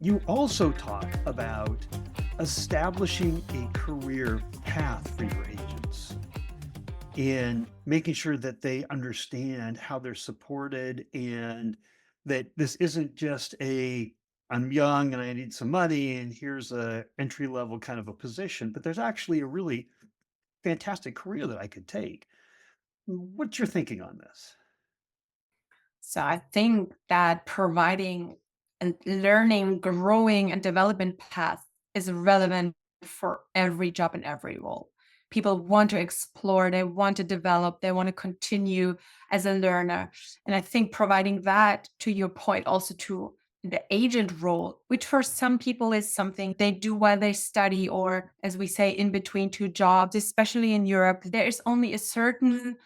You also talk about establishing a career path for your agents and making sure that they understand how they're supported and that this isn't just a I'm young and I need some money and here's a entry level kind of a position, but there's actually a really fantastic career that I could take. What's your thinking on this? So I think that providing and learning, growing, and development path is relevant for every job and every role. People want to explore, they want to develop, they want to continue as a learner. And I think providing that, to your point, also to the agent role, which for some people is something they do while they study, or as we say, in between two jobs, especially in Europe, there is only a certain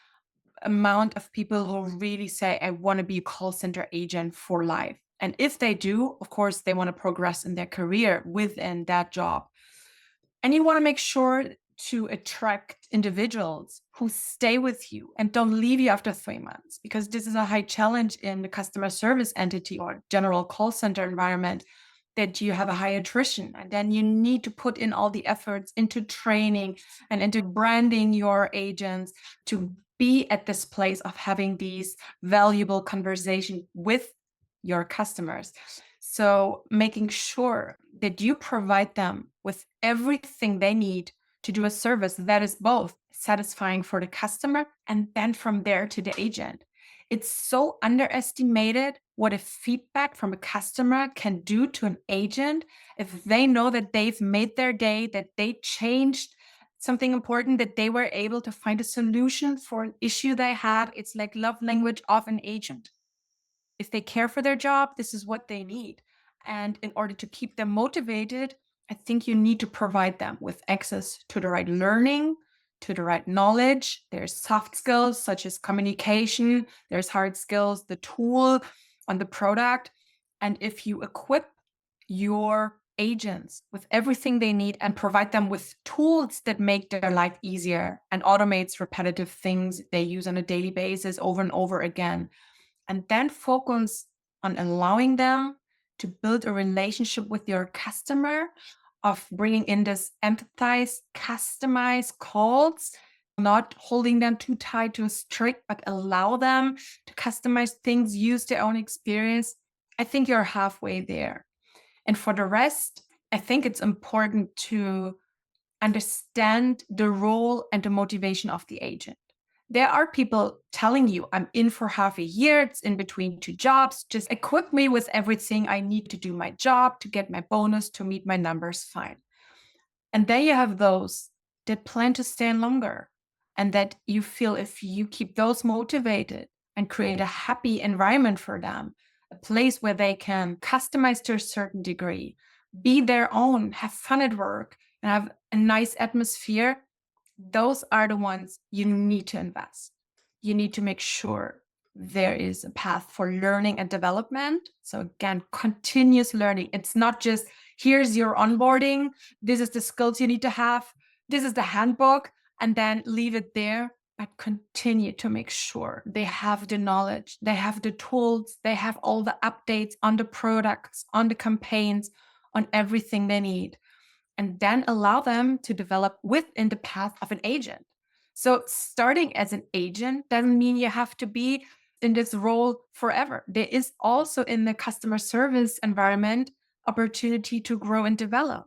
amount of people who really say, I want to be a call center agent for life. And if they do, of course, they want to progress in their career within that job. And you want to make sure to attract individuals who stay with you and don't leave you after 3 months, because this is a high challenge in the customer service entity or general call center environment, that you have a high attrition. And then you need to put in all the efforts into training and into branding your agents to be at this place of having these valuable conversation with your customers. So making sure that you provide them with everything they need to do a service that is both satisfying for the customer and then from there to the agent. It's so underestimated what a feedback from a customer can do to an agent if they know that they've made their day, that they changed something important, that they were able to find a solution for an issue they had. It's like love language of an agent. If they care for their job, this is what they need. And in order to keep them motivated, I think you need to provide them with access to the right learning, to the right knowledge. There's soft skills such as communication, there's hard skills, the tool on the product. And if you equip your agents with everything they need and provide them with tools that make their life easier and automates repetitive things they use on a daily basis over and over again, and then focus on allowing them to build a relationship with your customer, of bringing in this empathize, customize calls, not holding them too tight to a strict, but allow them to customize things, use their own experience. I think you're halfway there. And for the rest, I think it's important to understand the role and the motivation of the agent. There are people telling you, I'm in for half a year, it's in between two jobs, just equip me with everything I need to do my job, to get my bonus, to meet my numbers, fine. And then you have those that plan to stay longer, and that you feel if you keep those motivated and create a happy environment for them, a place where they can customize to a certain degree, be their own, have fun at work, and have a nice atmosphere, those are the ones you need to invest. You need to make sure there is a path for learning and development. So again, continuous learning. It's not just here's your onboarding, this is the skills you need to have, this is the handbook, and then leave it there. But continue to make sure they have the knowledge, they have the tools, they have all the updates on the products, on the campaigns, on everything they need, and then allow them to develop within the path of an agent. So starting as an agent doesn't mean you have to be in this role forever. There is also in the customer service environment opportunity to grow and develop.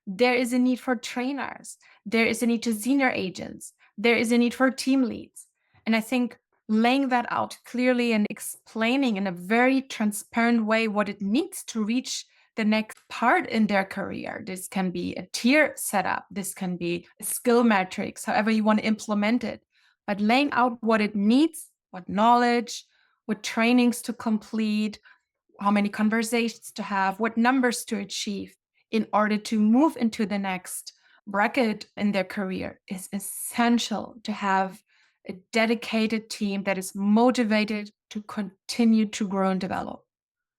There is a need for trainers. There is a need to senior agents. There is a need for team leads. And I think laying that out clearly and explaining in a very transparent way what it needs to reach the next part in their career. This can be a tier setup. This can be a skill matrix, however you want to implement it. But laying out what it needs, what knowledge, what trainings to complete, how many conversations to have, what numbers to achieve in order to move into the next bracket in their career is essential to have a dedicated team that is motivated to continue to grow and develop.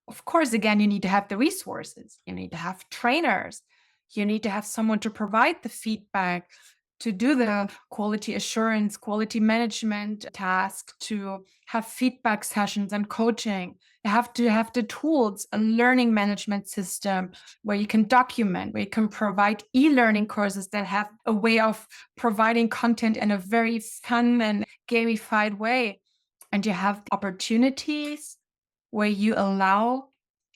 Of course, again, you need to have the resources, you need to have trainers, you need to have someone to provide the feedback, to do the quality assurance, quality management task, to have feedback sessions and coaching. You have to have the tools, a learning management system where you can document, where you can provide e-learning courses that have a way of providing content in a very fun and gamified way. And you have opportunities where you allow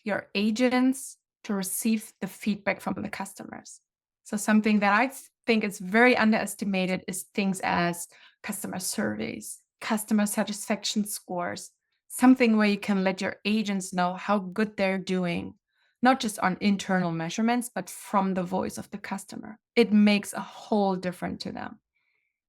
your agents to receive the feedback from the customers. So something that I think is very underestimated is things as customer surveys, customer satisfaction scores, something where you can let your agents know how good they're doing, not just on internal measurements, but from the voice of the customer. It makes a whole difference to them.